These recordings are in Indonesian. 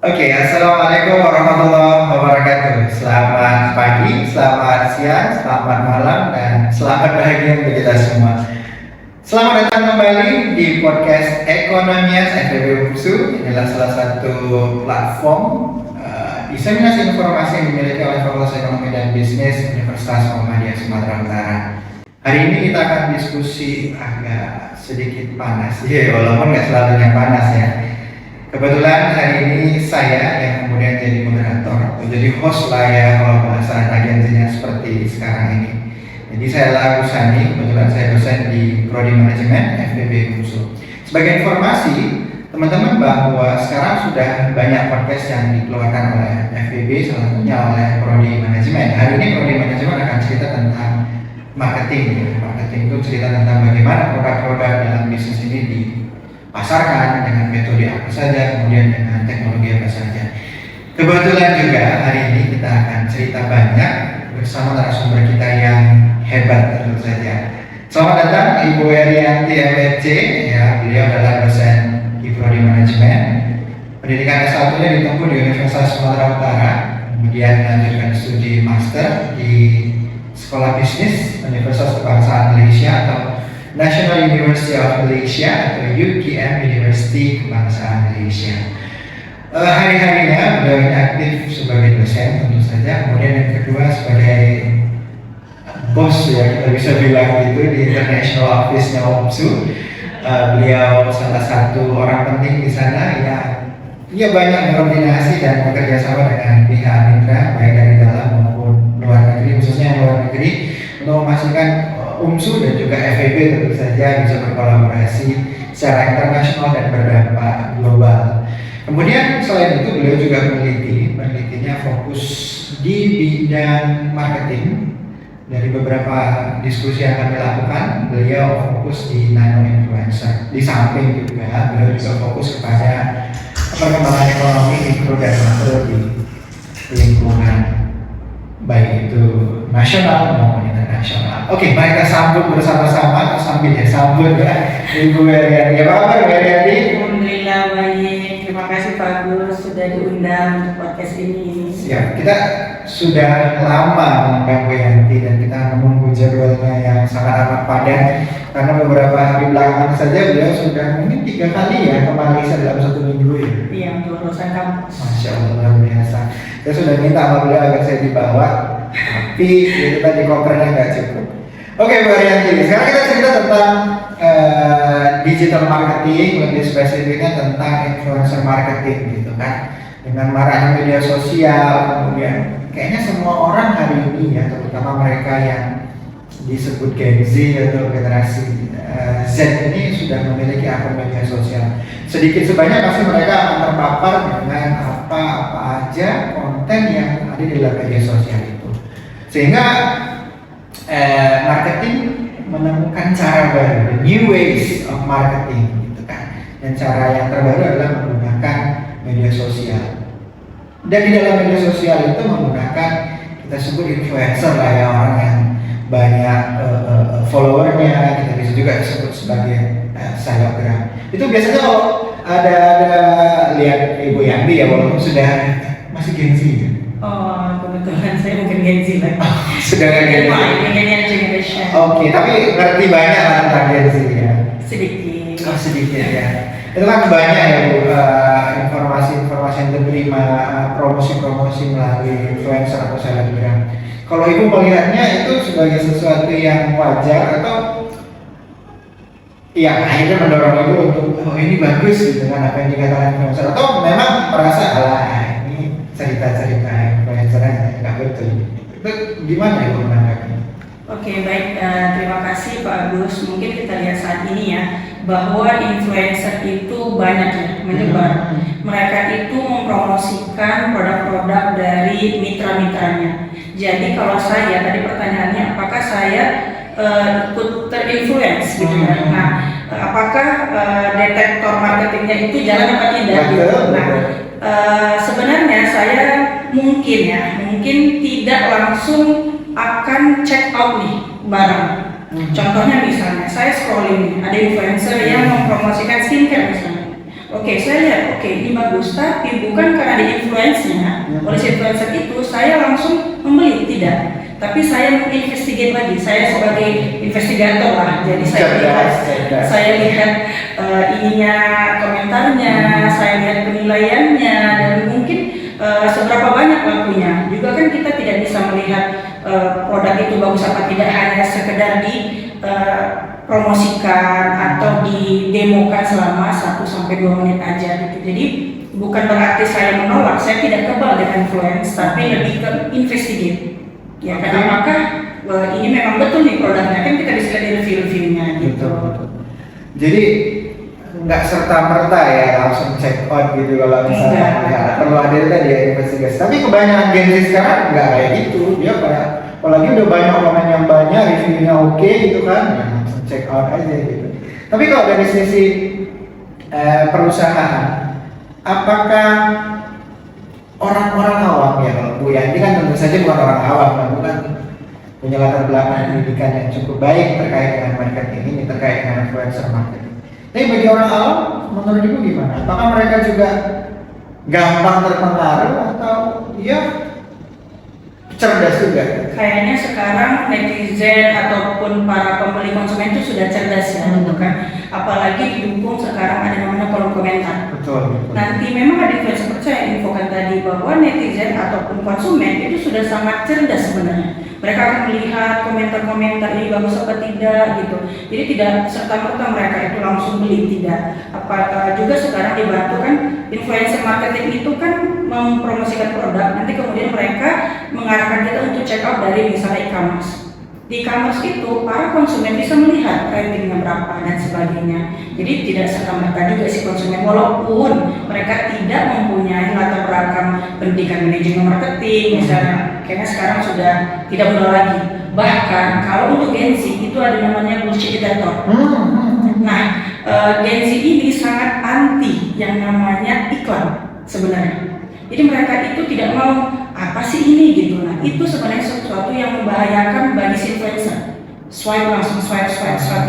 Oke, assalamualaikum warahmatullahi wabarakatuh. Selamat pagi, selamat siang, selamat malam, dan selamat bahagia untuk kita semua. Selamat datang kembali di podcast Ekonomias FEB UNSU. Inilah salah satu platform diseminasi informasi yang dimiliki oleh Fakultas Ekonomi dan Bisnis Universitas Muhammadiyah Sumatera Utara. Hari ini kita akan diskusi agak sedikit panas, walaupun nggak selalu yang panas ya. Kebetulan hari ini saya yang kemudian jadi moderator atau jadi host lah ya kalau bahasa agensinya seperti sekarang ini. Jadi saya Lara Rusani, kebetulan saya dosen di Prodi Manajemen FEB UNSU. Sebagai informasi, teman-teman bahwa sekarang sudah banyak podcast yang dikeluarkan oleh FEB, salah satunya oleh Prodi Manajemen. Hari ini Prodi Manajemen akan cerita tentang marketing. Marketing itu cerita tentang bagaimana produk-produk dalam bisnis ini dipasarkan dengan metode apa saja, kemudian dengan teknologi apa saja. Kebetulan juga hari ini kita akan cerita banyak bersama narasumber kita yang hebat tentu saja. Selamat datang Ibu Herianti MSc, ya, beliau adalah dosen di Prodi Manajemen. Pendidikan S1-nya ditempuh di Universitas Sumatera Utara, kemudian melanjutkan studi master di Sekolah Bisnis Universitas Kebangsaan Malaysia atau National University of Malaysia atau UKM University Kebangsaan Malaysia. Hari-harinya beliau ini aktif sebagai dosen tentu saja, kemudian yang kedua sebagai bos ya kita bisa bilang gitu di International Office-nya UNSU. Beliau salah satu orang penting di sana yang banyak berkoordinasi dan bekerja sama dengan pihak mitra baik dari dalam maupun luar negeri, khususnya yang luar negeri, untuk memastikan UNSU dan juga FEB tentu saja bisa berkolaborasi secara internasional dan berdampak global. Kemudian selain itu beliau juga penelitinya fokus di bidang marketing. Dari beberapa diskusi yang kami lakukan, beliau fokus di nano influencer. Di samping juga beliau juga fokus kepada perkembangan ekonomi mikro dan makro di lingkungan baik itu nasional maupun internasional. Oke, mari kita sambut bersama-sama, sambut ya Ibu Herianti. Apa kabar Bu Herianti? Alhamdulillah baik. Terima kasih Pak Agus sudah diundang untuk podcast ini. Siap, kita sudah lama mengundang Bu Herianti dan kita menunggu jadwalnya yang sangat amat padat karena beberapa hari belakangan saja beliau sudah mungkin 3 kali ya ke Malaysia dalam 1 minggu ya. Iya, untuk urusan kampus. Masya Allah, luar biasa. Saya sudah minta sama beliau agar saya dibawa, tapi itu tadi kopernya nggak cukup. Oke Bu Herianti, sekarang kita cerita tentang digital marketing, lebih spesifiknya tentang influencer marketing gitu kan. Dengan maraknya media sosial, kemudian kayaknya semua orang hari ini ya, terutama mereka yang disebut Gen Z atau generasi Z ini sudah memiliki akun media sosial. Sedikit sebanyak pasti mereka akan terpapar dengan apa-apa aja konten yang ada di dalam media sosial itu. Sehingga marketing menemukan cara baru, new ways of marketing gitu kan. Dan cara yang terbaru adalah menggunakan media sosial. Dan di dalam media sosial itu menggunakan kita sebut influencer lah ya, orang yang banyak followernya, kita bisa juga disebut sebagai selebgram. Itu biasanya kalau ada lihat Ibu Yanti ya, walaupun sudah masih Gen Z ya. Oh, kebetulan saya mungkin Gen Z lagi. Sudah nggak Gen Z. Millennial generation. Oke, tapi ngerti banyak lah tentang Gen Z ya. Sedikit. Oh, sedikit ya. Itu kan banyak ya Bu, informasi-informasi yang diterima, promosi-promosi melalui influencer atau selebgram. Kalau Ibu melihatnya itu sebagai sesuatu yang wajar atau ya akhirnya mendorong Ibu untuk ini bagus gitu kan apa yang dikatakan influencer, atau memang merasa ini cerita-cerita influencer aja nggak betul. Itu gimana Ibu menanggapinya? Oke, baik. Terima kasih Pak Agus. Mungkin kita lihat saat ini ya bahwa influencer itu banyak ya menyebar. Mereka itu mempromosikan produk-produk dari mitra-mitranya. Jadi kalau saya tadi pertanyaannya apakah saya ikut terinfluence gitu kan? Nah, apakah detektor marketingnya itu jalan apa tidak? Gitu. Nah, sebenarnya saya mungkin tidak langsung akan check out nih barang. Contohnya misalnya saya scrolling ada influencer yang mempromosikan skincare misalnya. Oke, saya lihat, oke ini bagus, tapi bukan karena di influence-nya, oleh si influencer itu saya langsung membeli, tidak. Tapi saya investigate lagi, saya sebagai investigator lah, jadi saya lihat ininya komentarnya, saya lihat penilaiannya, dan mungkin seberapa banyak lakunya. Juga kan kita tidak bisa melihat produk itu bagus apa tidak hanya sekedar di promosikan atau didemokan selama 1-2 menit aja gitu. Jadi bukan berarti saya menolak, saya tidak kebal dengan influence, tapi lebih ke investigate. Ya kan apakah ini memang betul nih produknya, kan kita bisa lihat di review-reviewnya gitu. Jadi nggak serta merta ya langsung check out gitu kalau misalnya nggak perlu ada tadi ya investigasi. Tapi kebanyakan Gen Z sekarang nggak kayak gitu, dia kayak apalagi udah banyak komen yang banyak, reviewnya oke gitu kan, ya langsung check out aja gitu. Tapi kalau dari sisi perusahaan, apakah orang-orang awam ya, kalau Bu Yanti kan tentu saja bukan orang awam, bukan punya latar belakang pendidikan yang cukup baik terkait dengan marketing ini, terkait dengan influencer marketing. Tapi bagi orang awam, menurut Ibu gimana? Apakah mereka juga gampang terpengaruh atau ya cerdas juga? Kayaknya sekarang netizen ataupun para pembeli konsumen itu sudah cerdas ya, gitu kan. Apalagi didukung sekarang ada namanya kolom komentar. Betul. Nanti memang ada influencer percaya infokan tadi bahwa netizen ataupun konsumen itu sudah sangat cerdas sebenarnya. Mereka akan melihat komentar-komentar ini bagus apa tidak gitu. Jadi tidak serta-merta mereka itu langsung beli, tidak. Juga sekarang dibantu kan influencer marketing itu kan mempromosikan produk. Nanti kemudian mereka mengarahkan kita untuk check out dari misalnya e-commerce. Di e-commerce itu para konsumen bisa melihat ratingnya berapa dan sebagainya. Jadi tidak serta-merta juga si konsumen, walaupun mereka tidak mempunyai latar belakang pendidikan manajemen marketing misalnya, kayaknya sekarang sudah tidak mudah lagi. Bahkan kalau untuk Gen Z itu ada namanya bullshit detector. Nah, Gen Z ini sangat anti yang namanya iklan sebenarnya. Jadi mereka itu tidak mau apa sih ini gitu. Nah, itu sebenarnya sesuatu yang membahayakan bagi si influencer. Swipe langsung swipe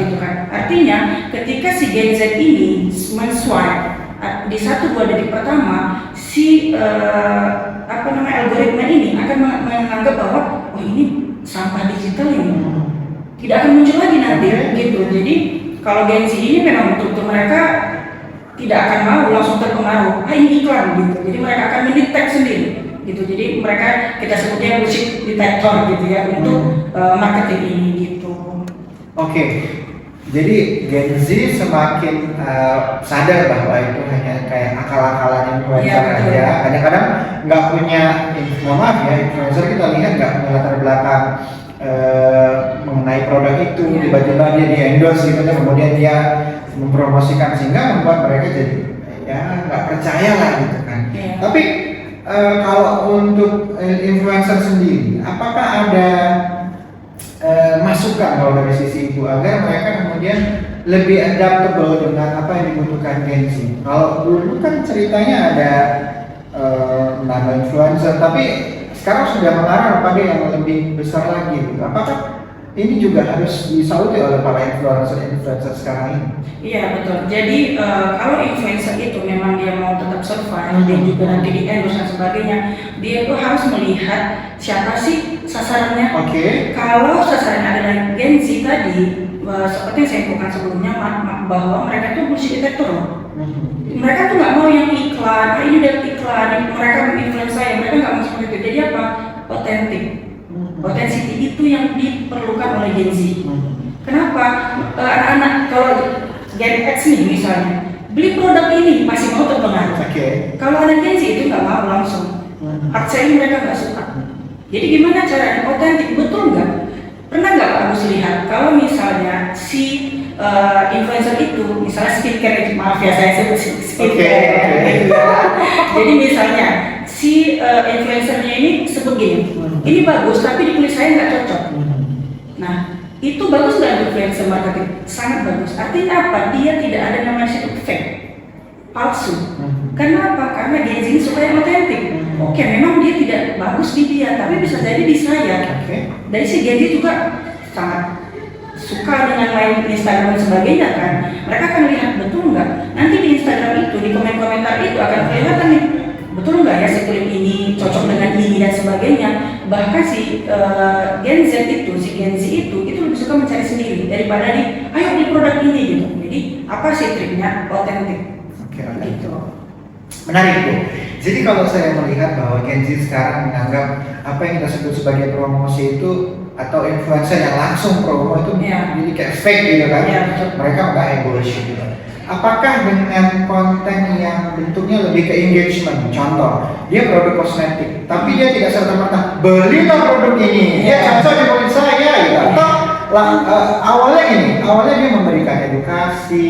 gitu kan. Artinya ketika si Gen Z ini men-swipe di 1-2 detik pertama, si algoritma ini akan menganggap bahwa oh ini sampah digital ini, tidak akan muncul lagi nanti gitu. Jadi kalau Gen Z ini memang betul-betul mereka tidak akan mau langsung terpengaruh, ini iklan gitu. Jadi mereka akan mendetek sendiri gitu. Jadi mereka kita sebutnya bullshit detector gitu ya untuk marketing ini gitu. Oke. Jadi Gen Z semakin sadar bahwa itu hanya kayak akal-akalan influencer aja. Kadang-kadang nggak punya, mohon maaf ya, influencer kita lihat nggak punya latar belakang mengenai produk itu, tiba-tiba dia di endorse gitu, kemudian dia mempromosikan sehingga membuat mereka jadi ya nggak percaya lah gitu kan. Tapi kalau untuk influencer sendiri, apakah ada masukan kalau dari sisi Ibu agar mereka kemudian lebih adaptable dengan apa yang dibutuhkan Gen Z? Kalau dulu kan ceritanya ada nama influencer, tapi sekarang sudah mengarah pada yang lebih besar lagi. Apakah ini juga harus disauti oleh para influencer sekarang ini? Iya betul. Jadi kalau influencer itu memang dia mau tetap survive, dia juga nanti di endorse dan sebagainya, dia itu harus melihat siapa sih sasarannya. Kalau sasarannya adalah Gen Z tadi, seperti yang saya infokan sebelumnya, bahwa mereka tuh bullshit detector. Mereka tuh nggak mau yang iklan, ini udah iklan, mereka menginfluence saya, mereka nggak mau seperti itu. Jadi apa? Otentik. Authenticity itu yang diperlukan oleh Gen Z. Kenapa? Anak-anak kalau Gen X nih misalnya, beli produk ini masih mau terpengaruh. Kalau anak Gen Z itu nggak mau langsung. Hard selling mereka nggak suka. Jadi gimana caranya? Otentik, betul nggak? Pernah nggak Pak Agus lihat kalau misalnya si influencer itu, misalnya skincare, maaf ya saya sebut skincare. Jadi misalnya si influencernya ini sebegini, ini bagus tapi di kulit saya nggak cocok. Nah itu bagus nggak influencer marketing? Sangat bagus. Artinya apa? Dia tidak ada namanya situ fake, palsu. Karena apa? Karena Gen Z ini suka yang otentik. Oke, memang dia tidak bagus di dia, tapi bisa jadi di saya. Dari si Gen Z juga sangat suka suka dengan main Instagram dan sebagainya kan, mereka akan lihat betul nggak. Nanti di Instagram itu, di komen-komentar itu akan kelihatan nih, betul nggak ya si kulit ini cocok dengan ini dan sebagainya. Bahkan si Gen Z itu, si Gen Z itu lebih suka mencari sendiri daripada ayo beli produk ini gitu. Jadi apa sih triknya? Otentik. Oke, Gitu. menarik Bu. Jadi kalau saya melihat bahwa Gen Z sekarang menganggap apa yang kita sebut sebagai promosi itu atau influencer yang langsung promo itu jadi kayak fake gitu kan? Betul. Mereka nggak bullshit gitu. Apakah dengan konten yang bentuknya lebih ke engagement, contoh dia produk kosmetik, tapi dia tidak serta-merta belilah produk ini, dia cocok di kulit saya gitu. Atau awalnya dia memberikan edukasi,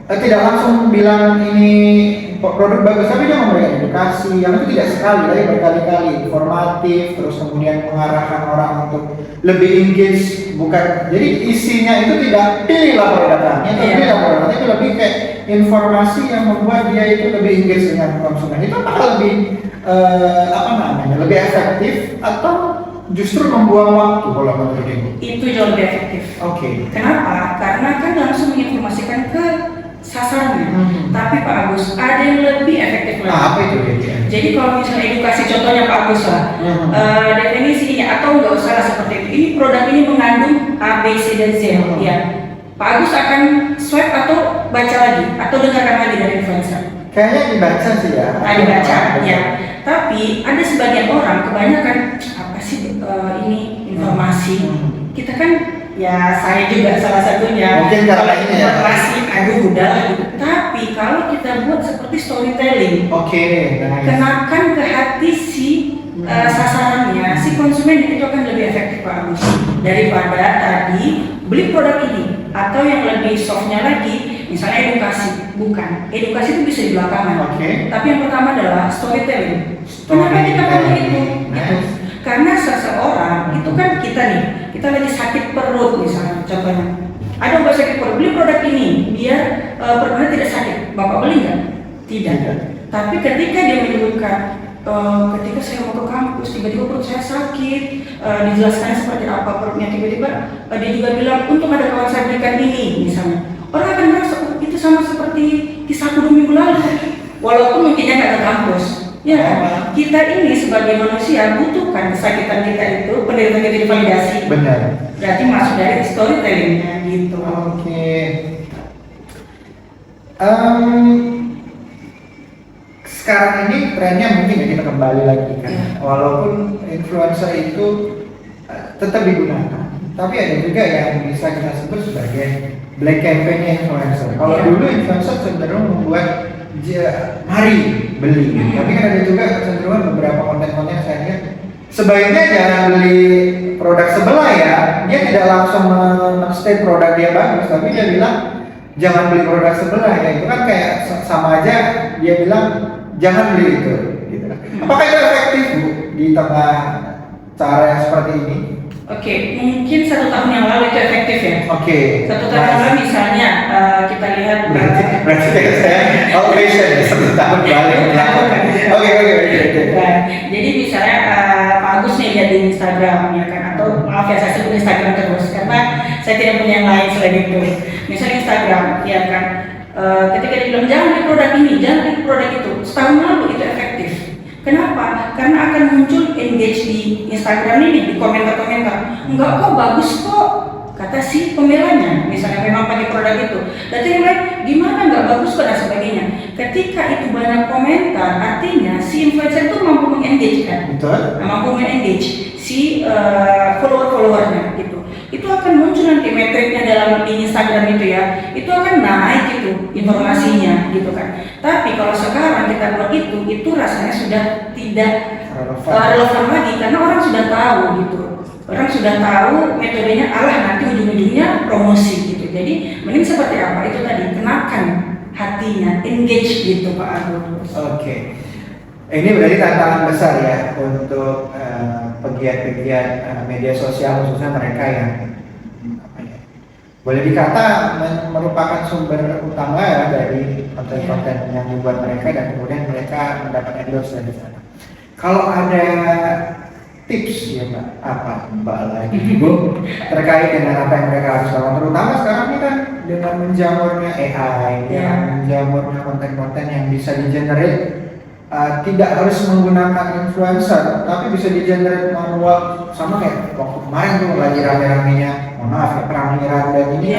tidak langsung bilang ini produk bagus, tapi dia memberikan edukasi yang itu tidak sekali, tapi berkali-kali informatif, terus kemudian mengarahkan orang untuk lebih engage, bukan jadi isinya itu tidak pilihlah produknya, pilihlah produknya, itu lebih kayak informasi yang membuat dia itu lebih engage dengan konsumen. Itu apakah lebih lebih efektif atau justru membuang waktu kalau menurut Ibu? Itu jauh lebih efektif. Oke. Kenapa? Karena kan langsung menginformasikan ke sasarannya. Tapi Pak Agus, ada yang lebih efektif lagi. Apa itu dia? Jadi kalau misalnya edukasi, contohnya Pak Agus lah, definisinya atau nggak usah lah seperti itu. Ini produk ini mengandung A, B, C dan Z. Ya, Pak Agus akan swipe atau baca lagi atau dengarkan lagi dari influencer. Kayaknya dibaca sih ya. Dibaca, ya. Tapi ada sebagian orang kebanyakan apa sih ini informasi. Kita kan ya saya juga salah satunya. Mungkin karena ini ya. Klasik, udah. Tapi kalau kita buat seperti storytelling, nice. kenakan ke hati si sasarannya, si konsumen itu akan lebih efektif Pak Agus daripada tadi beli produk ini atau yang lebih softnya lagi, misalnya edukasi. Bukan, edukasi itu bisa di belakangan. Tapi yang pertama adalah storytelling. Kenapa kita perlu itu? Nice. Karena seseorang itu kan kita lagi sakit perut misalnya, contohnya ada obat sakit perut, beli produk ini biar perutnya tidak sakit. Bapak beli nggak? Tidak. Tapi ketika dia menyebutkan ketika saya mau ke kampus tiba-tiba perut saya sakit, dijelaskan seperti apa perutnya, tiba-tiba dia juga bilang untung ada kawan saya belikan ini misalnya, orang akan merasa itu sama seperti kisahku 2 minggu lalu walaupun mungkinnya nggak ke kampus. Ya, kita ini sebagai manusia butuhkan kesakitan kita itu, penderitaan kita divalidasi. Benar. Berarti masuk dari storytellingnya gitu. Sekarang ini trennya mungkin ya kita kembali lagi kan. Walaupun influencer itu tetap digunakan, tapi ada juga yang bisa kita sebut sebagai black campaign influencer. Kalau dulu influencer cenderung membuat mari beli, tapi kan ada juga kecenderungan beberapa konten-konten yang saya lihat sebaiknya jangan beli produk sebelah ya. Dia tidak langsung men-state produk dia bagus, tapi dia bilang jangan beli produk sebelah ya. Itu kan kayak sama aja dia bilang jangan beli itu gitu. Apakah itu efektif Bu di tengah cara yang seperti ini? Mungkin 1 tahun yang lalu itu efektif ya. 1 tahun yang lalu misalnya kita lihat berarti saya old fashion 1 tahun balik. Jadi misalnya Pak Agus nih lihat di Instagram ya kan, atau maaf ya saya sebut Instagram terus karena saya tidak punya yang lain selain itu. Misalnya Instagram ya kan, ketika dia bilang jangan beli produk ini, jangan beli produk itu, setahun lalu itu efektif. Kenapa? Karena akan muncul engage di Instagram ini, di komentar-komentar. Enggak kok, bagus kok, kata si pembelanya. Misalnya memang pakai produk itu. Dan yang lain, gimana nggak bagus kok dan sebagainya. Ketika itu banyak komentar, artinya si influencer itu mampu mengengage kan? Betul. Mampu mengengage si follower-followernya gitu. Itu akan muncul nanti metriknya dalam di Instagram itu ya. Itu akan naik gitu informasinya gitu kan. Tapi kalau sekarang kita buat itu rasanya sudah tidak relevan lagi karena orang sudah tahu gitu. Orang sudah tahu metodenya, nanti ujung-ujungnya promosi gitu. Jadi mending seperti apa itu tadi, kenakan hatinya, engage gitu Pak Agus. Ini berarti tantangan besar ya untuk pegiat-pegiat media sosial, khususnya mereka yang boleh dikata merupakan sumber utama ya dari konten-konten yang dibuat mereka dan kemudian mereka mendapat endorse dari sana. Kalau ada tips ya Mbak, apa Mbak lagi Bu terkait dengan apa yang mereka harus lakukan, terutama sekarang ini kan dengan menjamurnya AI, dengan menjamurnya konten-konten yang bisa di-generate tidak harus menggunakan influencer, tapi bisa di-generate manual, sama kayak waktu kemarin tuh lagi rame-ramenya, mohon maaf ya, perang Iran dan ini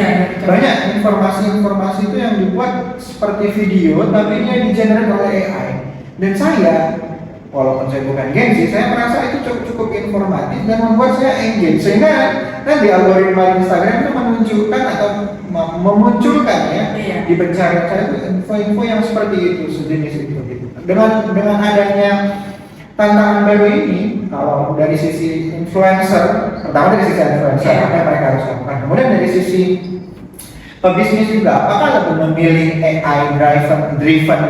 banyak informasi-informasi itu yang dibuat seperti video, tapi dia di-generate oleh AI. Dan saya, walaupun saya bukan gengsi, saya merasa itu cukup informatif dan membuat saya engage, sehingga nanti algoritma Instagram itu menunjukkan atau memunculkan ya di pencarian saya itu info-info yang seperti itu, sejenis itu gitu. Dengan adanya tantangan baru ini, kalau dari sisi influencer, pertama dari sisi influencer apa yang mereka harus lakukan, kemudian dari sisi pebisnis juga, apakah lebih memilih AI driven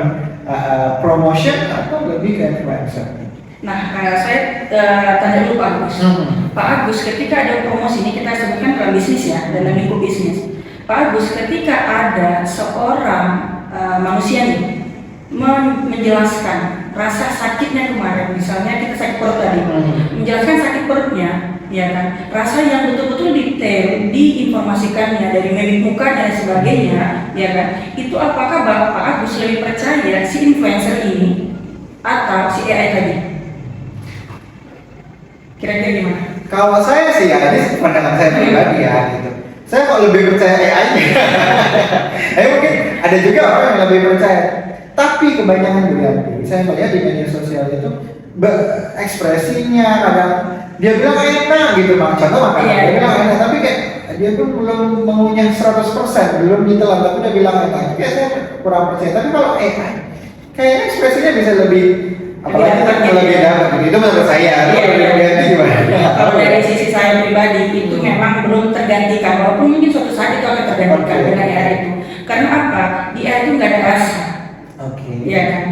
promotion atau lebih ke influencer? Nah, saya tanya dulu Pak Agus. Pak Agus, ketika ada promosi ini kita sebutkan dalam bisnis ya, dalam lingkup bisnis. Pak Agus, ketika ada seorang manusia nih menjelaskan rasa sakitnya kemarin, misalnya kita sakit perut tadi, menjelaskan sakit perutnya, ya kan, rasa yang betul-betul detail diinformasikannya dari mimik muka dan sebagainya, ya kan, itu apakah Pak Agus lebih percaya si influencer ini atau si AI tadi? Kira-kira gimana? Kalau saya sih ya, ini pandangan saya pribadi ya gitu. Saya kok lebih percaya AI. Mungkin ada juga orang yang lebih percaya. Tapi kebanyakan berarti saya melihat di media sosial itu ekspresinya kadang dia bilang enak gitu, contoh makanan dia bilang enak, tapi kayak dia pun belum mengunyah 100%, belum ditelan, tapi dia bilang enak. Kayak saya kurang percaya. Tapi kalau AI, kayaknya ekspresinya bisa lebih apalagi lebih dapat. Itu menurut saya. Kalau dari sisi saya pribadi itu memang belum tergantikan, walaupun mungkin suatu saat itu akan tergantikan dengan AI itu. Karena apa? Di AI itu nggak ada rasa. Ya kan,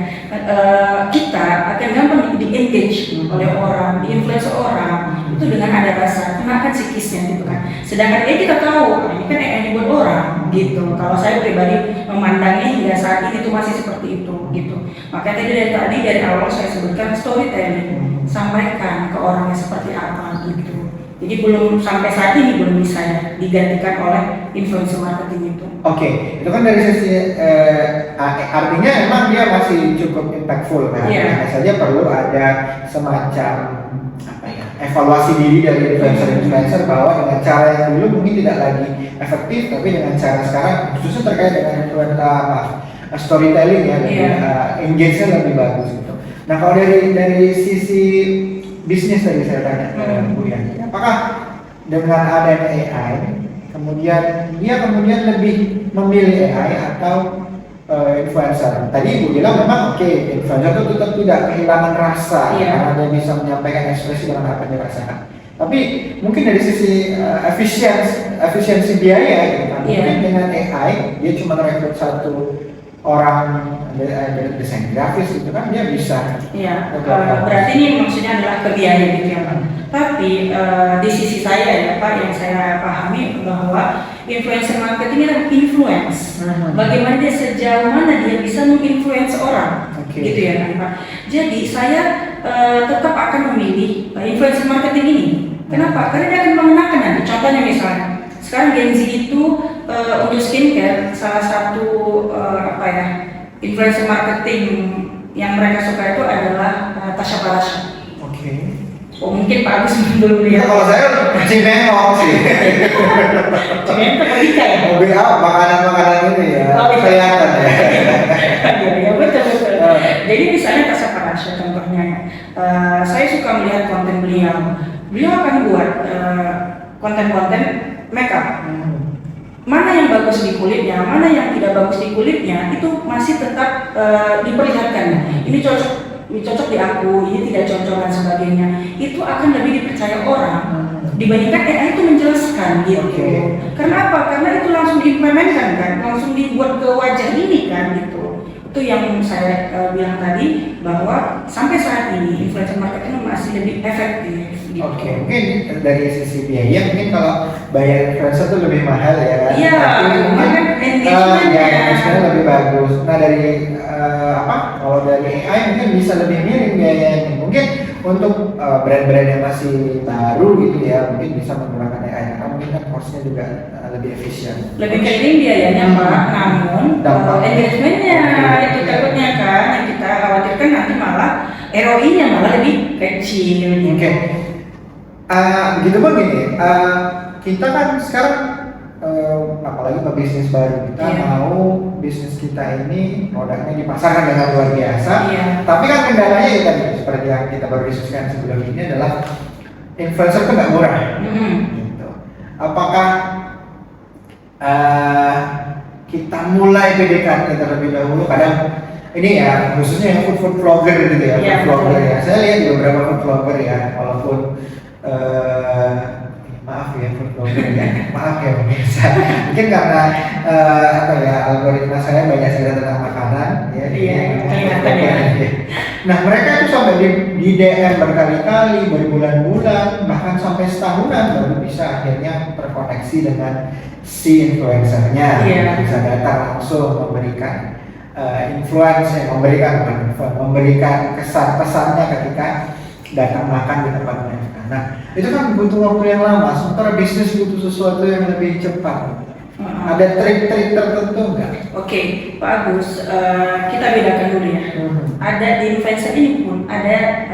kita akan gampang di-engage oleh orang, di-influence orang itu dengan ada rasa, kenakan psikisnya gitu kan. Sedangkan kita tahu, ini kan yang dibuat orang gitu. Kalau saya pribadi memandangnya hingga saat ini itu masih seperti itu gitu. Makanya tadi dari awal saya sebutkan storytelling, sampaikan ke orangnya seperti apa gitu. Jadi belum sampai saat ini belum bisa digantikan oleh influencer marketing itu. Oke, itu kan dari sisi artinya memang dia masih cukup impactful kan. Hanya saja perlu ada semacam apa ya, evaluasi diri dari influencer bahwa dengan cara yang dulu mungkin tidak lagi efektif, tapi dengan cara sekarang khususnya terkait dengan storytelling ya, engage-nya lebih bagus gitu. Nah, kalau dari sisi bisnis tadi saya tanya ke Bu Yani, apakah dengan adanya AI kemudian lebih memilih AI atau influencer? Tadi Ibu bilang memang influencer itu tetap tidak kehilangan rasa karena dia bisa menyampaikan ekspresi dengan apa yang dirasakan. Tapi mungkin dari sisi efisiensi biaya gitu kan, mungkin dengan AI dia cuma rekrut satu orang desain grafis gitu kan, dia bisa. Berarti ini maksudnya adalah ke biaya gitu ya Pak. Tapi di sisi saya ya Pak, yang saya pahami bahwa influencer marketing adalah influence. Bagaimana dia, sejauh mana dia bisa menginfluence orang, gitu ya kan Pak. Jadi saya tetap akan memilih influencer marketing ini. Kenapa? Karena dia akan mengenakan nanti. Contohnya misalnya, sekarang Gen Z itu untuk skincare salah satu influencer marketing yang mereka suka itu adalah Tasya Farasya. Oh mungkin Pak Agus belum lihat. Kalau saya Cimengok sih. Cimengok apa ya? Mobil makanan ini ya. Kelihatan ya. Iya betul. Jadi misalnya Tasya Farasya contohnya, saya suka melihat konten beliau. Beliau akan buat konten-konten makeup. Mana yang bagus di kulitnya, mana yang tidak bagus di kulitnya, itu masih tetap diperlihatkan. Ini cocok di aku, ini tidak cocok dan sebagainya. Itu akan lebih dipercaya orang dibandingkan AI itu menjelaskan gitu. Karena apa? Karena itu langsung diimplementkan kan, langsung dibuat ke wajah ini kan gitu. Itu yang saya bilang tadi, bahwa sampai saat ini influencer marketing masih lebih efektif. Gitu. Mungkin dari sisi biaya mungkin kalau bayar influencer itu lebih mahal ya. Iya, mungkin engagementnya lebih bagus. Nah dari kalau dari AI mungkin bisa lebih miring biayanya. Mungkin Untuk brand-brand yang masih baru gitu ya, mungkin bisa menggunakan AI karena mungkin kan cost-nya juga lebih efisien. Lebih kecil biayanya Pak, namun engagementnya itu takutnya kan yang kita khawatirkan nanti malah ROI-nya malah lebih kecil. Oke. Gitu Bang gini, kita kan sekarang apalagi pebisnis baru, kita mau bisnis kita ini produknya dipasarkan dengan luar biasa. Tapi kan kendalanya ya tadi seperti yang kita baru diskusikan sebelum ini adalah influencer itu nggak murah. Gitu. Apakah kita mulai PDKT terlebih dahulu? Kadang ini ya khususnya yang food vlogger gitu ya, food vlogger ya. Saya lihat di beberapa food vlogger ya, walaupun maaf ya food vlogger ya, maaf ya pemirsa. Mungkin karena apa ya, algoritma saya banyak cerita tentang makanan ya. Nah mereka tuh sampai di DM berkali-kali, berbulan-bulan, bahkan sampai setahunan baru bisa akhirnya terkoneksi dengan si influencernya, bisa datang langsung memberikan influence, memberikan kesan pesannya ketika datang makan di tempat mereka. Nah itu kan butuh waktu yang lama, sementara bisnis butuh sesuatu yang lebih cepat. Ada trik-trik tertentu nggak? Oke, Pak Agus, kita bedakan dulu ya. Ada di influencer ini pun ada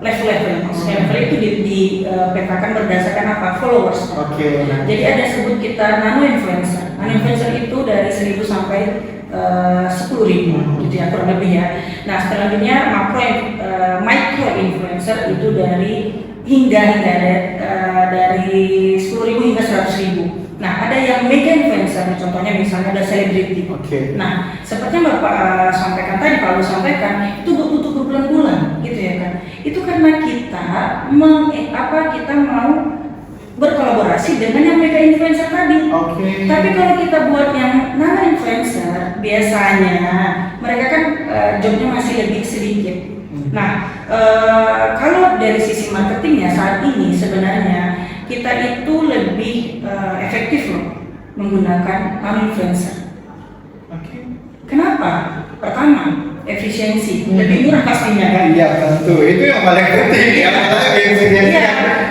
level-level. Level itu dipetakan berdasarkan apa? Followers. Jadi ada sebut kita nano influencer. Nano influencer itu dari 1000 sampai 10.000 gitu ya kurang lebih ya. Nah selanjutnya micro influencer itu dari dari 10.000 hingga 100.000. Nah ada yang mega influencer, contohnya misalnya ada selebriti. Nah seperti yang Bapak sampaikan tadi, Pak Agus sampaikan, itu butuh berbulan-bulan gitu ya kan. Itu karena kita mau berkolaborasi dengan yang mega influencer tadi. Tapi kalau kita buat yang nano influencer, biasanya mereka kan jobnya masih lebih sedikit. Nah, kalau dari sisi marketingnya saat ini sebenarnya kita itu lebih efektif loh menggunakan nano influencer. Kenapa? Pertama, efisiensi, lebih murah pastinya kan? Iya tentu, itu yang paling penting ya.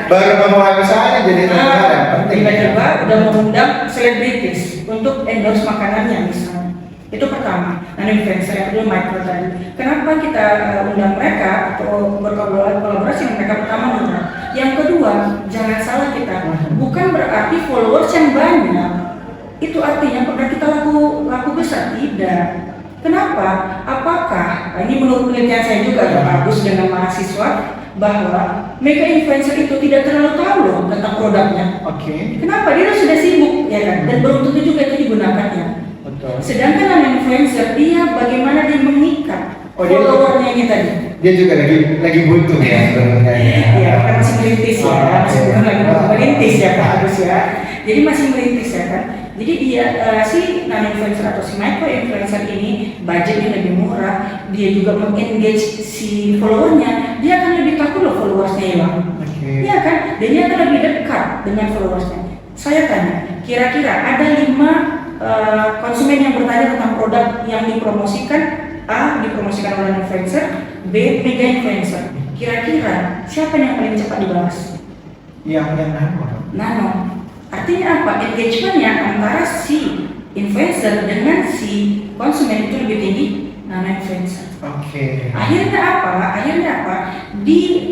Baru memulai usahanya jadi penting. Tiba-tiba udah mengundang selebritis untuk endorse makanannya misalnya. Itu pertama, nano influencer. Yang kedua micro tadi. Kenapa kita undang mereka atau berkolaborasi dengan mereka? Pertama murah. Yang kedua, jangan salah kita, bukan berarti followers yang banyak itu artinya produk kita laku besar, tidak. Kenapa? Apakah ini menurut penelitian saya juga ya Pak Agus dengan mahasiswa, bahwa mega influencer itu tidak terlalu tahu loh tentang produknya. Kenapa? Dia sudah sibuk ya kan, dan belum tentu juga itu digunakannya. Sedangkan nano influencer dia bagaimana dia mengikat followernya ini tadi. Dia juga lagi butuh ya sebenarnya. Iya, kan masih merintis ya, masih bukan lagi merintis ya Pak Agus ya. Jadi masih merintis ya kan. Jadi dia si nano influencer atau si micro influencer ini budgetnya lebih murah, dia juga mengengage si followernya, dia akan lebih takut loh followersnya hilang. Iya kan? Dan dia akan lebih dekat dengan followersnya. Saya tanya, kira-kira ada 5 konsumen yang bertanya tentang produk yang dipromosikan, A dipromosikan oleh influencer, B mega influencer. Kira-kira siapa yang paling cepat dibalas? Yang nano. Nano. Artinya apa? Engagementnya antara si influencer dengan si konsumen itu lebih tinggi nano influencer. Akhirnya apa? Di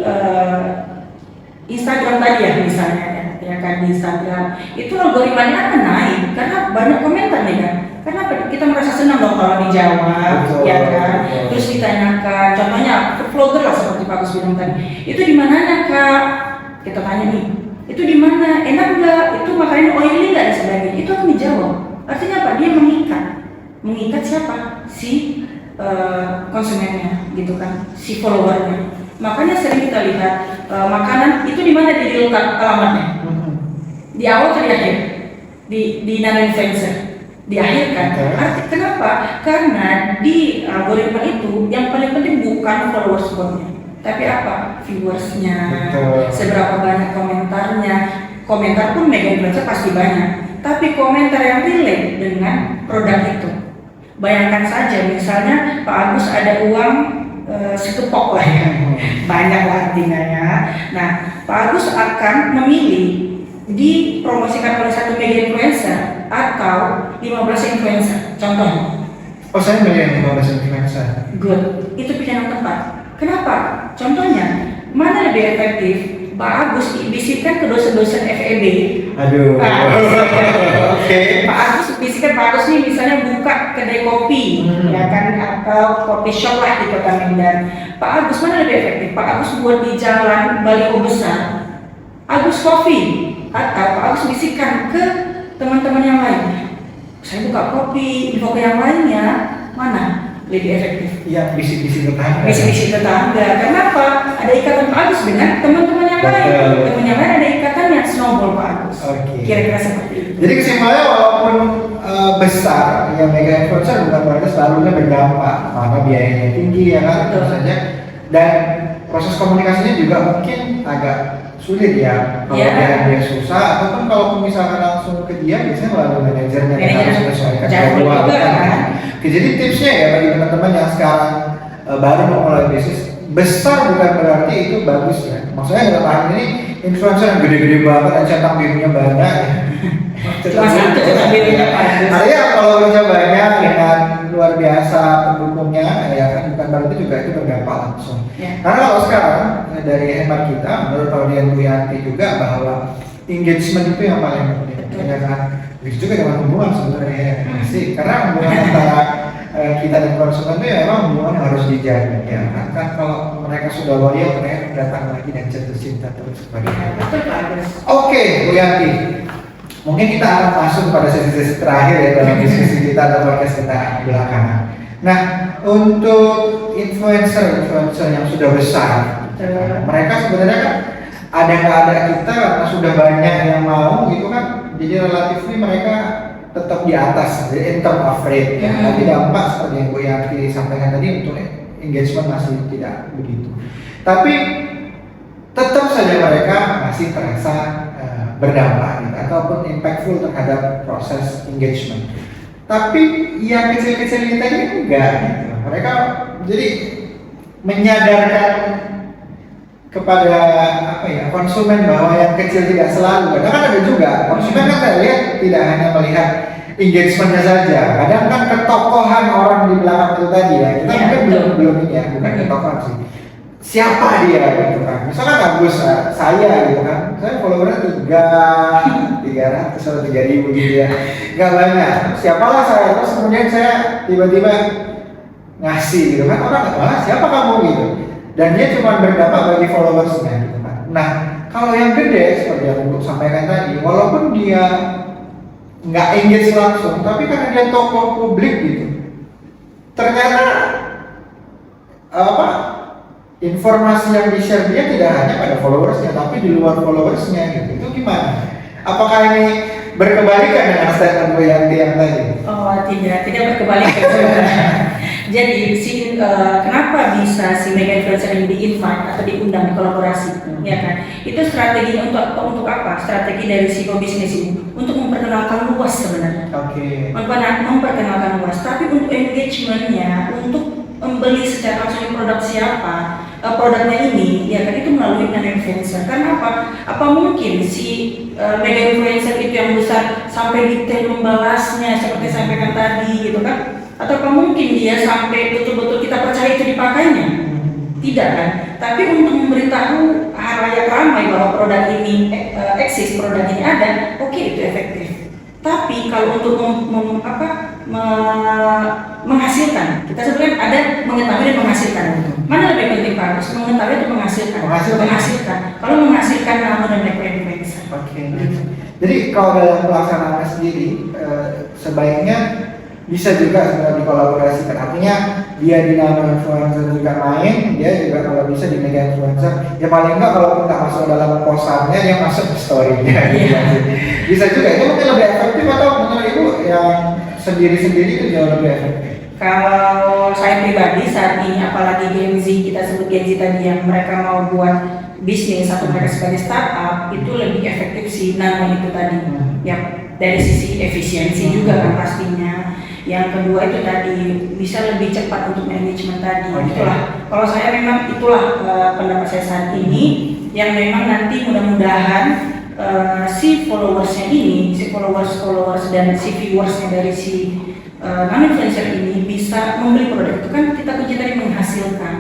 Instagram tadi ya misalnya ya kan, di Instagram itu algoritmanya akan naik karena banyak komentar nih kan. Karena kita merasa senang dong kalau dijawab, ya kan. Terus ditanyakan, contohnya vlogger lah seperti Pak Agus bilang tadi, itu di mananya Kak? Kita tanya nih, itu di mana? Enak nggak? Itu makanan oily nggak dan sebagainya? Itu akan dijawab. Artinya apa? Dia mengikat siapa? Si konsumennya, gitu kan? Si followernya. Makanya sering kita lihat makanan itu di mana dia diletak alamatnya? Di awal atau di akhir? Di nano influencer. Di akhir kan? Kenapa? Karena di algoritma itu yang paling penting bukan followers count-nya, tapi apa? Viewersnya, seberapa banyak komentarnya. Komentar pun mega influencer pasti banyak, tapi komentar yang relate dengan produk itu. Bayangkan saja misalnya Pak Agus ada uang sekepok lah ya, banyak lah artinya ya. Nah, Pak Agus akan memilih dipromosikan oleh satu media influencer atau 15 influencer, contohnya. Oh, saya milih 15 influencer. Good, itu pilihan yang tepat. Kenapa? Contohnya, mana lebih efektif? Pak Agus bisikan ke dosen-dosen FEB. Aduh. Oke. Pak Agus bisikan, Pak Agus nih misalnya buka kedai kopi, ya kan, atau kopi shop lah di Kota Medan. Pak Agus mana lebih efektif? Pak Agus buat di jalan baliho besar, Agus Coffee, atau Pak Agus bisikan ke teman-teman yang lain. Saya buka kopi, info ke yang lainnya, mana lebih efektif? Iya, bisik-bisik tetangga. Bisik-bisik tetangga. Kenapa? Ada ikatan Pak Agus dengan teman-teman yang lain. Teman yang lain ada ikatannya, snowball Pak Agus. Oke. Kira-kira seperti itu. Jadi kesimpulannya walaupun besar, ya mega influencer bukan berarti selalunya berdampak, maka biayanya tinggi ya kan, tentu saja. Dan proses komunikasinya juga mungkin agak sulit ya, kalau dia susah, ataupun kalau misalkan langsung ke dia, biasanya melalui manajernya yang harus menyesuaikan jadwal kan. Oke, jadi tipsnya ya bagi teman-teman yang sekarang baru mau mulai bisnis, besar bukan berarti itu bagus ya. Maksudnya dalam hal ini influencer yang gede-gede banget dan cetak birunya banyak. Cuma satu cetak birunya Pak Agus. Artinya kalau birunya banyak dengan luar biasa pendukungnya, ya kan bukan berarti juga itu berdampak langsung. Ya. Karena kalau sekarang dari hemat kita, menurut Claudia Duyanti juga bahwa engagement itu yang paling penting. Ya kan, begitu juga dengan hubungan sebenarnya sih. Karena hubungan antara kita dan konsumen itu ya memang hubungan yang harus dijaga. Ya kan kalau mereka sudah loyal, mereka datang lagi dan jatuh cinta terus kepada kita. Betul Pak Agus. Oke, Bu Yanti. Mungkin kita akan masuk pada sesi-sesi terakhir ya dalam diskusi kita atau podcast kita belakangan. Nah, untuk influencer yang sudah besar, mereka sebenarnya kan ada nggak ada kita karena sudah banyak yang mau gitu kan, jadi relatif mereka tetap di atas, jadi in term of rate ya. Tapi dampak seperti yang Bu Yanti sampaikan tadi untuk engagement masih tidak begitu. Tapi tetap saja mereka masih terasa berdampak gitu, ataupun impactful terhadap proses engagement. Tapi yang kecil-kecil kita ini enggak gitu. Mereka jadi menyadarkan kepada apa ya, konsumen bahwa yang kecil tidak selalu. Kadang kan ada juga konsumen kan saya lihat tidak hanya melihat engagementnya saja. Kadang kan ketokohan orang di belakang itu tadi ya. Kita mungkin belum ini ya, bukan ketokohan sih. Siapa dia gitu kan? Misalkan Agus saya gitu kan, saya followernya 300 atau 3.000 gitu ya, nggak banyak. Siapalah saya, terus kemudian saya tiba-tiba ngasih gitu kan, orang siapa kamu gitu, dan dia cuma berdampak bagi followersnya gitu kan. Nah kalau yang gede seperti yang Ibu sampaikan tadi, walaupun dia nggak engage langsung, tapi karena dia tokoh publik gitu, ternyata informasi yang di-share dia tidak hanya pada followersnya, tapi di luar followersnya gitu. Itu gimana? Apakah ini berkebalikan dengan statement Bu Yanti yang tadi? Oh tidak berkebalikan. Jadi kenapa bisa si mega influencer ini di-invite atau diundang di kolaborasi, ya kan? Itu strateginya untuk apa? Strategi dari Sipo bisnis ini untuk memperkenalkan luas sebenarnya. Oke. Memperkenalkan luas, tapi untuk engagementnya, untuk membeli secara langsung produk siapa, produknya ini, ya kan, itu melalui influencer. Karena apa mungkin si mega influencer itu yang besar sampai detail membalasnya seperti saya sampaikan tadi gitu kan? Atau apa mungkin dia sampai betul-betul kita percaya itu dipakainya? Tidak kan? Tapi untuk memberitahu halayak ramai bahwa produk ini eksis, produk ini ada, oke, itu efektif. Tapi kalau untuk menghasilkan, kita sebutkan ada mengetahui dan menghasilkan. Mana lebih penting Pak Agus? Mengetahui atau menghasilkan? Menghasilkan. Kalau menghasilkan nama dan influencer. Oke. Jadi kalau dalam pelaksanaannya sendiri, sebaiknya bisa juga sebenarnya dikolaborasikan. Artinya dia di nama influencer juga main, dia juga kalau bisa di mega influencer. Ya paling enggak kalau nggak masuk dalam posannya, dia masuk ke story-nya. Bisa juga. Itu mungkin lebih efektif, atau menurut Ibu yang sendiri-sendiri itu jauh lebih efektif? Kalau saya pribadi saat ini, apalagi Gen Z, kita sebut Gen Z tadi yang mereka mau buat bisnis atau mereka sebagai startup, itu lebih efektif si nano itu tadi. Ya, dari sisi efisiensi juga kan pastinya. Yang kedua itu tadi bisa lebih cepat untuk manajemen tadi. Itulah, kalau saya memang itulah pendapat saya saat ini, yang memang nanti mudah-mudahan si followersnya ini, si followers dan si viewersnya dari si non-influencer ini bisa membeli produk itu. Kan kita kunci tadi menghasilkan.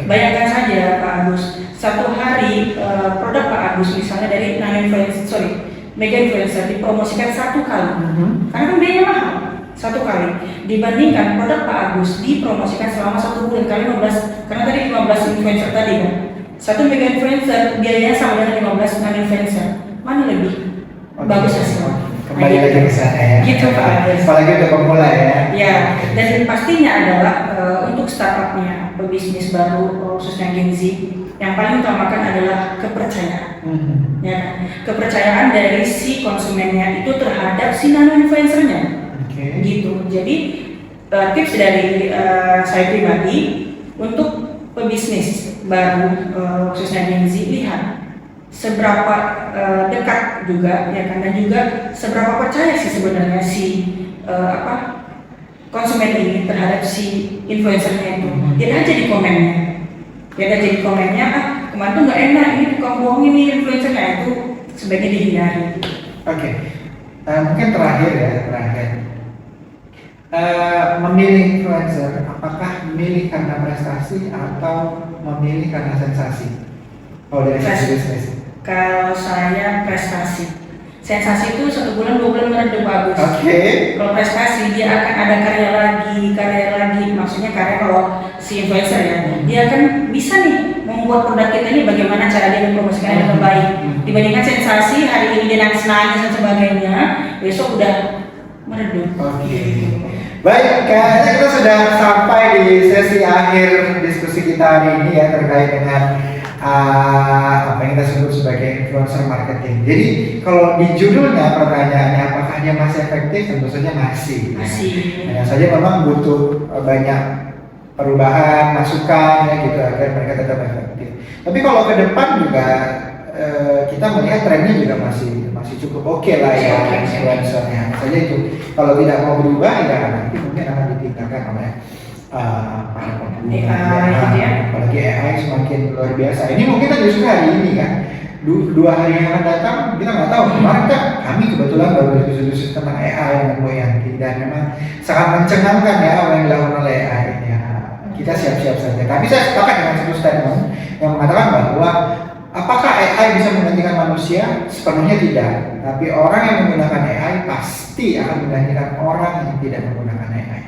Bayangkan saja Pak Agus, satu hari produk Pak Agus misalnya dari non-influencer, mega influencer dipromosikan satu kali, karena kan biayanya mahal, satu kali dibandingkan produk Pak Agus dipromosikan selama 1 bulan kali 15, karena tadi 15 influencer tadi kan, satu mega influencer biayanya sama dengan 15 non-influencer, mana lebih bagus hasilnya? Kembali lagi ke sana ya. Gitu Pak Agus. Apalagi udah pemula ya. Ya, dan pastinya adalah untuk startupnya, pebisnis baru khususnya Gen Z, yang paling utamakan adalah kepercayaan. Ya kan? Kepercayaan dari si konsumennya itu terhadap si nano influencernya. Gitu. Jadi tips dari saya pribadi untuk pebisnis baru khususnya Gen Z, lihat seberapa dekat juga ya kan, dan juga seberapa percaya sih sebenarnya si konsumen ini terhadap si influencernya itu. Lihat aja di komennya. Lihat aja di komennya, kemarin tuh nggak enak, ini tukang bohongin nih influencernya, itu sebaiknya dihindari. Oke. Mungkin terakhir. Memilih influencer, apakah memilih karena prestasi atau memilih karena sensasi? Oh, dari sisi bisnis. Kalau saya prestasi. Sensasi itu 1 bulan 2 bulan meredup bagus. Kalau prestasi dia akan ada karya lagi. Maksudnya karya kalau si influencer ya, dia akan bisa nih membuat produk kita ini bagaimana cara dia mempromosikannya dengan baik. Dibandingkan sensasi, hari ini dia nangis dan sebagainya, besok udah meredup. Baik, kayaknya kita sudah sampai di sesi akhir diskusi kita hari ini ya, terkait dengan apa yang kita sebut sebagai influencer marketing. Jadi kalau di judulnya pertanyaannya apakah dia masih efektif, tentu saja masih. Hanya saja memang butuh banyak perubahan, masukan ya gitu agar mereka tetap efektif. Tapi kalau ke depan juga kita melihat trennya juga masih cukup oke lah ya influencernya. Hanya saja itu kalau tidak mau berubah ya nanti mungkin akan ditinggalkan oleh para AI, apalagi AI semakin luar biasa. Ini mungkin kita justru hari ini kan, 2 hari yang akan datang kita nggak tahu. Kemarin kan kami kebetulan baru diskusi tentang AI dengan Bu Yanti, dan memang sangat mencengangkan ya apa yang dilakukan oleh AI ya. Kita siap-siap saja. Tapi saya sepakat dengan satu statement yang mengatakan bahwa apakah AI bisa menggantikan manusia? Sepenuhnya tidak. Tapi orang yang menggunakan AI pasti akan menggantikan orang yang tidak menggunakan AI.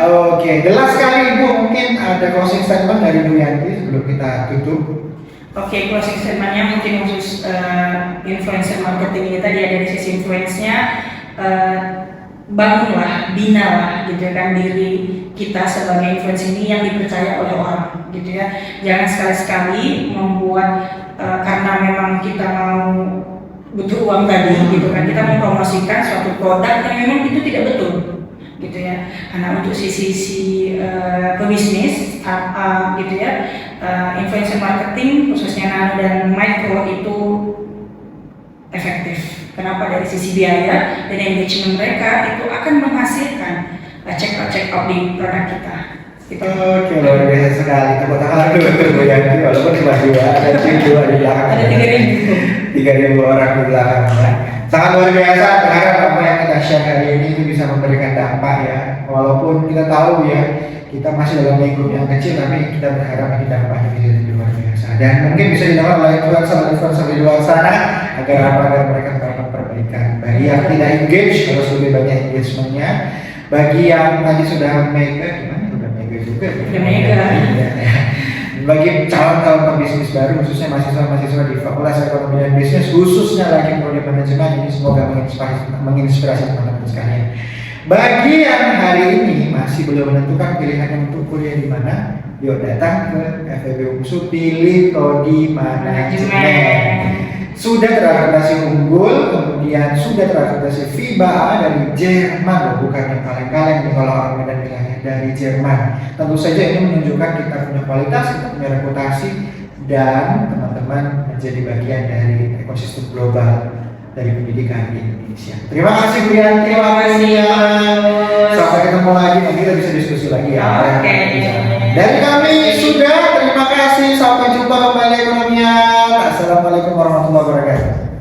Oke, jelas sekali Ibu. Mungkin ada closing statement dari Bu Yanti sebelum kita tutup. Oke, closing statementnya mungkin khusus influencer marketing ini tadi ya, dari sisi influence-nya, bangunlah, binalah gitu kan diri kita sebagai influencer ini yang dipercaya oleh orang gitu ya. Jangan sekali-sekali membuat karena memang kita mau butuh uang tadi gitu kan, kita mempromosikan suatu produk yang memang itu tidak betul gitu ya. Karena untuk sisi pebisnis startup gitu ya, influencer marketing khususnya nano dan micro itu efektif. Kenapa? Dari sisi biaya dan engagement mereka itu akan menghasilkan check out di produk kita. Gitu. Oke, luar biasa sekali. Tepuk tangan dulu untuk Bu Yanti, walaupun cuma 2, ada 2 di belakang. Ada 3.000 orang di belakang ya. Sangat luar biasa. Berharap apa yang kita share hari ini itu bisa memberikan dampak ya. Walaupun kita tahu ya, kita masih dalam lingkup yang kecil, tapi kita berharap ini dampaknya bisa jadi luar biasa. Dan mungkin bisa dilakukan oleh influencer di luar sana agar agar mereka mendapatkan perbaikan. Bagi yang tidak engage, harus lebih banyak engagementnya. Bagi yang tadi sudah mega, juga bagi calon-calon pebisnis baru, khususnya mahasiswa di Fakultas Ekonomi dan Bisnis, khususnya lagi prodi manajemen, ini semoga menginspirasi teman-teman sekalian. Bagi yang hari ini masih belum menentukan pilihannya untuk kuliah di mana, yuk datang ke FEB UNSU, pilih prodi manajemen. sudah terakreditasi unggul, kemudian sudah terakreditasi FIBA A dari Jerman, loh, bukan yang kaleng-kaleng nih kalau orang Medan bilangnya, dari Jerman. Tentu saja ini menunjukkan kita punya kualitas, kita punya reputasi, dan teman-teman menjadi bagian dari ekosistem global dari pendidikan di Indonesia. Terima kasih Bu Yanti, Terima kasih, Pak Agus. sampai ketemu lagi, nanti kita bisa diskusi lagi ya. Oke. Dari kami sudah, terima kasih, sampai jumpa kembali ekonomian. Assalamualaikum warahmatullahi wabarakatuh.